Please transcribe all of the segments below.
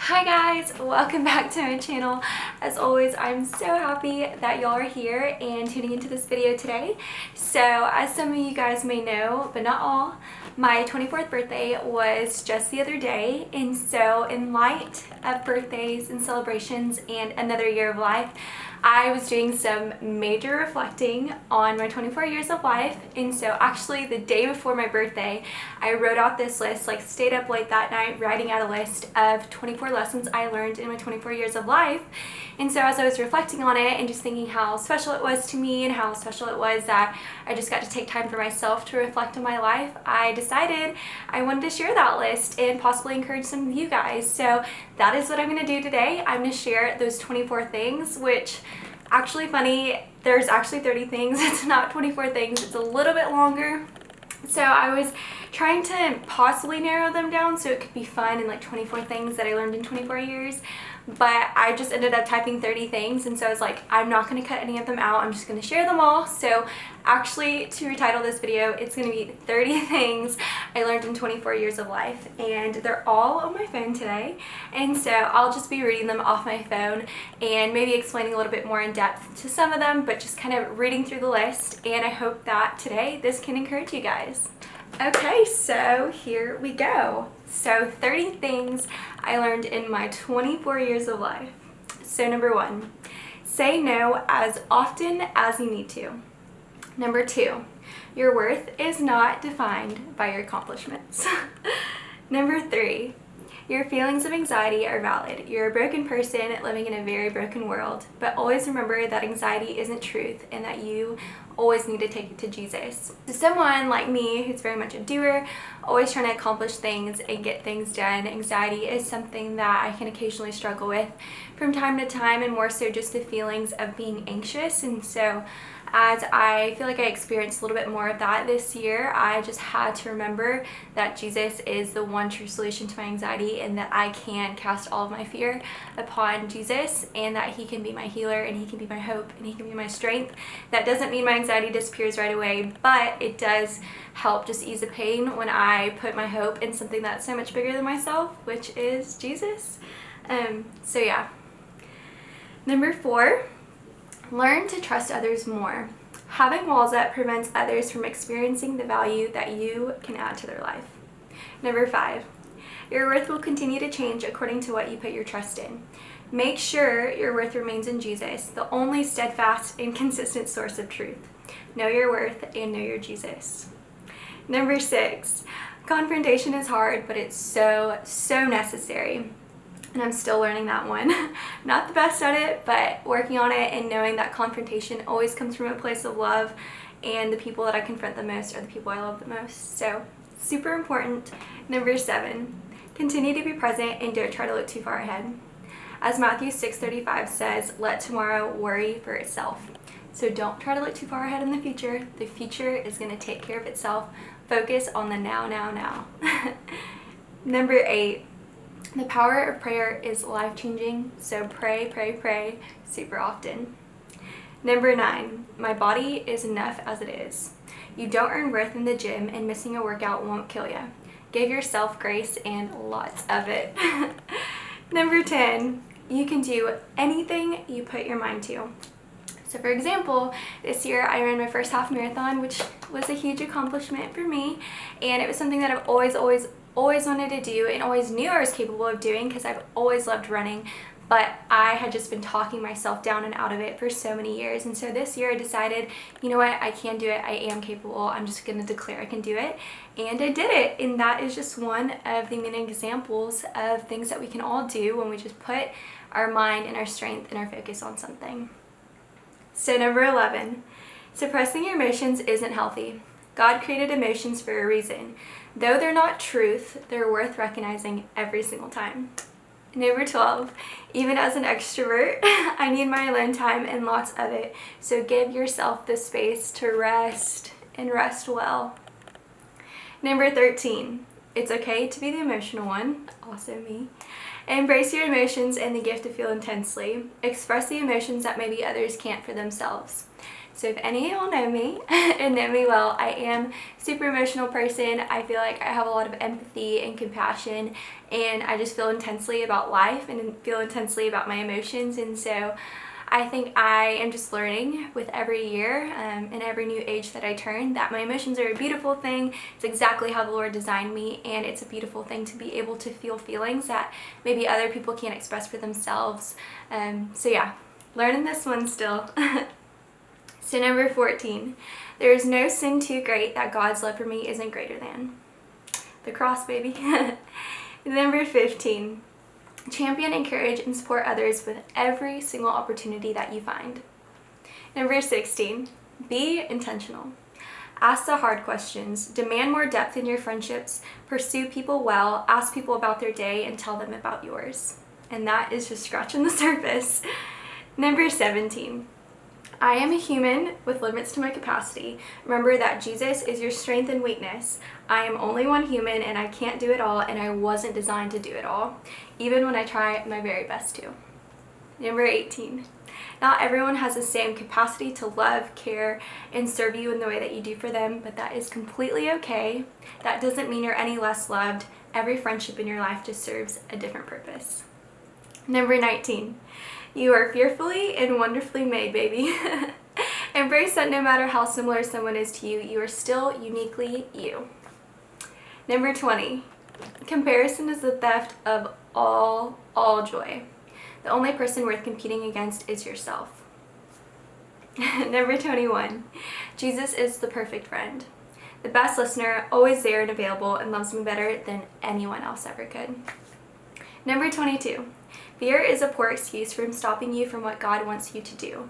Hi guys, welcome back to my channel. As always, I'm so happy that y'all are here and tuning into this video today. So as some of you guys may know, but not all, my 24th birthday was just the other day, and so in light of birthdays and celebrations and another year of life, I was doing some major reflecting on my 24 years of life. And so actually the day before my birthday, I wrote out this list, like stayed up late that night writing out a list of 24 lessons I learned in my 24 years of life. And so as I was reflecting on it and just thinking how special it was to me and how special it was that I just got to take time for myself to reflect on my life, I decided I wanted to share that list and possibly encourage some of you guys. So that is what I'm going to do today. I'm going to share those 24 things, which actually funny, there's actually 30 things. It's not 24 things. It's a little bit longer. So I was trying to possibly narrow them down so it could be fun and like 24 things that I learned in 24 years. But I just ended up typing 30 things, and so I was like, I'm not going to cut any of them out. I'm just going to share them all. So actually, to retitle this video, it's going to be 30 things I learned in 24 years of life, and they're all on my phone today. And so I'll just be reading them off my phone and maybe explaining a little bit more in depth to some of them, but just kind of reading through the list. And I hope that today this can encourage you guys. Okay, so here we go. So 30 things I learned in my 24 years of life. So number 1, say no as often as you need to. Number 2, your worth is not defined by your accomplishments. Number 3, your feelings of anxiety are valid. You're a broken person living in a very broken world, but always remember that anxiety isn't truth and that you always need to take it to Jesus. To someone like me who's very much a doer, always trying to accomplish things and get things done, anxiety is something that I can occasionally struggle with from time to time, and more so just the feelings of being anxious. And so as I feel like I experienced a little bit more of that this year, I just had to remember that Jesus is the one true solution to my anxiety, and that I can cast all of my fear upon Jesus, and that he can be my healer, and he can be my hope, and he can be my strength. That doesn't mean my anxiety disappears right away, but it does help just ease the pain when I put my hope in something that's so much bigger than myself, which is Jesus. So yeah. Number 4, learn to trust others more. Having walls up prevents others from experiencing the value that you can add to their life. Number 5, your worth will continue to change according to what you put your trust in. Make sure your worth remains in Jesus, the only steadfast and consistent source of truth. Know your worth and know your Jesus. Number 6, confrontation is hard, but it's so necessary. And I'm still learning that one. Not the best at it, but working on it and knowing that confrontation always comes from a place of love, and the people that I confront the most are the people I love the most. So super important. Number 7, continue to be present and don't try to look too far ahead. As Matthew 6:35 says, let tomorrow worry for itself. So don't try to look too far ahead in the future. The future is going to take care of itself. Focus on the now. Number 8, the power of prayer is life-changing, so pray super often. Number 9, my body is enough as it is. You don't earn worth in the gym, and missing a workout won't kill you. Give yourself grace and lots of it. Number 10, you can do anything you put your mind to. So for example, this year I ran my first half marathon, which was a huge accomplishment for me, and it was something that I've always wanted to do and always knew I was capable of doing because I've always loved running, but I had just been talking myself down and out of it for so many years. And so this year I decided, you know what, I can do it, I am capable, I'm just going to declare I can do it, and I did it. And that is just one of the many examples of things that we can all do when we just put our mind and our strength and our focus on something. So number 11, suppressing your emotions isn't healthy. God created emotions for a reason. Though they're not truth, they're worth recognizing every single time. Number 12, even as an extrovert, I need my alone time and lots of it. So give yourself the space to rest and rest well. Number 13, it's okay to be the emotional one, also me. Embrace your emotions and the gift to feel intensely. Express the emotions that maybe others can't for themselves. So if any of y'all know me and know me well, I am a super emotional person. I feel like I have a lot of empathy and compassion, and I just feel intensely about life and feel intensely about my emotions. And so I think I am just learning with every year and every new age that I turn that my emotions are a beautiful thing. It's exactly how the Lord designed me, and it's a beautiful thing to be able to feel feelings that maybe other people can't express for themselves. So yeah, learning this one still. So number 14, there is no sin too great that God's love for me isn't greater than. The cross, baby. Number 15, champion, encourage, and support others with every single opportunity that you find. Number 16, be intentional. Ask the hard questions, demand more depth in your friendships, pursue people well, ask people about their day, and tell them about yours. And that is just scratching the surface. Number 17, I am a human with limits to my capacity. Remember that Jesus is your strength and weakness. I am only one human and I can't do it all, and I wasn't designed to do it all, even when I try my very best to. Number 18, not everyone has the same capacity to love, care, and serve you in the way that you do for them, but that is completely okay. That doesn't mean you're any less loved. Every friendship in your life just serves a different purpose. Number 19, you are fearfully and wonderfully made, baby. Embrace that no matter how similar someone is to you, you are still uniquely you. Number 20, comparison is the theft of all joy. The only person worth competing against is yourself. Number 21, Jesus is the perfect friend. The best listener, always there and available, and loves me better than anyone else ever could. Number 22, fear is a poor excuse from stopping you from what God wants you to do.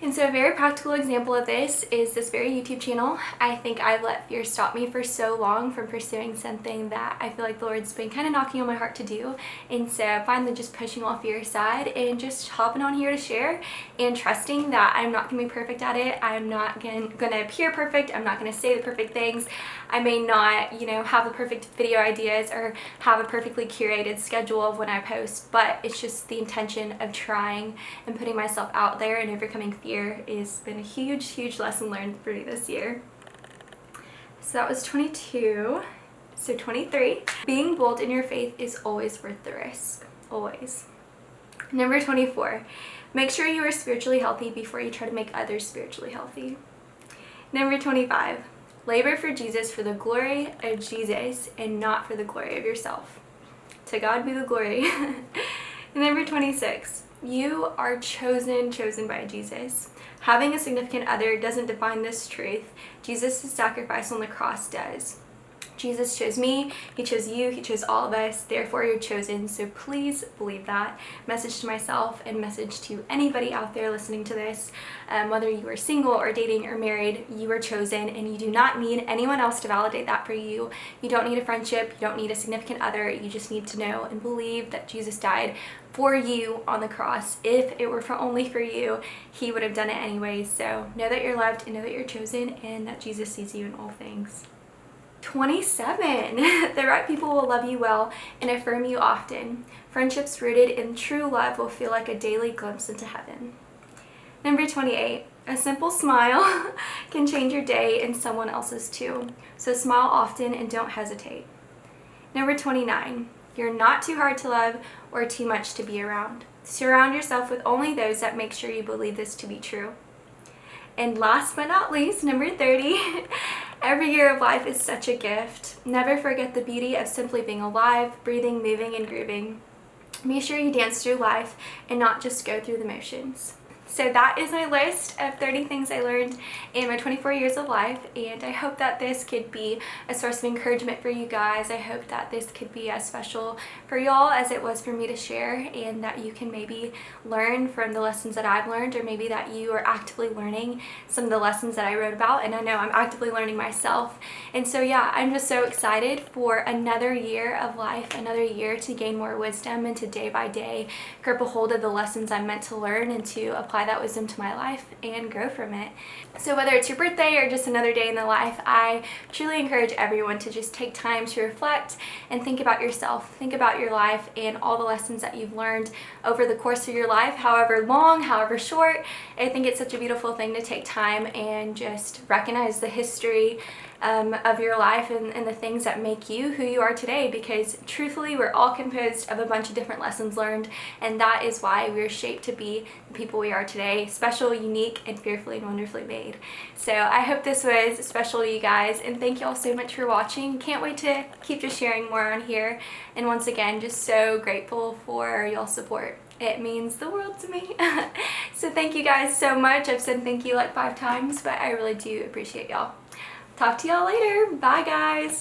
And so a very practical example of this is this very YouTube channel. I think I've let fear stop me for so long from pursuing something that I feel like the Lord's been kind of knocking on my heart to do. And so finally just pushing all fear aside and just hopping on here to share and trusting that I'm not going to be perfect at it. I'm not going to appear perfect. I'm not going to say the perfect things. I may not, have the perfect video ideas or have a perfectly curated schedule of when I post, but it's just the intention of trying and putting myself out there and overcoming fear has been a huge lesson learned for me this year. So that was 22. So 23, being bold in your faith is always worth the risk. Always. Number 24, make sure you are spiritually healthy before you try to make others spiritually healthy. Number 25, labor for Jesus for the glory of Jesus and not for the glory of yourself. To God be the glory. Number 26, you are chosen by Jesus. Having a significant other doesn't define this truth. Jesus' sacrifice on the cross does. Jesus chose me, he chose you, he chose all of us, therefore you're chosen. So please believe that. Message to myself and message to anybody out there listening to this. Whether you are single or dating or married, you are chosen, and you do not need anyone else to validate that for you. You don't need a friendship, you don't need a significant other, you just need to know and believe that Jesus died for you on the cross. If it were only for you, he would have done it anyway. So know that you're loved and know that you're chosen and that Jesus sees you in all things. 27, the right people will love you well and affirm you often. Friendships rooted in true love will feel like a daily glimpse into heaven. Number 28, a simple smile can change your day and someone else's too. So smile often and don't hesitate. Number 29, you're not too hard to love or too much to be around. Surround yourself with only those that make sure you believe this to be true. And last but not least, number 30, every year of life is such a gift. Never forget the beauty of simply being alive, breathing, moving, and grooving. Be sure you dance through life and not just go through the motions. So that is my list of 30 things I learned in my 24 years of life, and I hope that this could be a source of encouragement for you guys. I hope that this could be as special for y'all as it was for me to share, and that you can maybe learn from the lessons that I've learned, or maybe that you are actively learning some of the lessons that I wrote about, and I know I'm actively learning myself. And so yeah, I'm just so excited for another year of life, another year to gain more wisdom and to day by day grip a hold of the lessons I'm meant to learn and to apply apply that wisdom to my life and grow from it. So whether it's your birthday or just another day in the life, I truly encourage everyone to just take time to reflect and think about yourself, think about your life and all the lessons that you've learned over the course of your life, however long, however short. I think it's such a beautiful thing to take time and just recognize the history of your life and the things that make you who you are today, because truthfully we're all composed of a bunch of different lessons learned, and that is why we're shaped to be the people we are today, special, unique, and fearfully and wonderfully made. So I hope this was special to you guys, and thank you all so much for watching. Can't wait to keep just sharing more on here, and once again just so grateful for y'all's support. It means the world to me. So thank you guys so much. I've said thank you like 5 times, but I really do appreciate y'all. Talk to y'all later. Bye guys.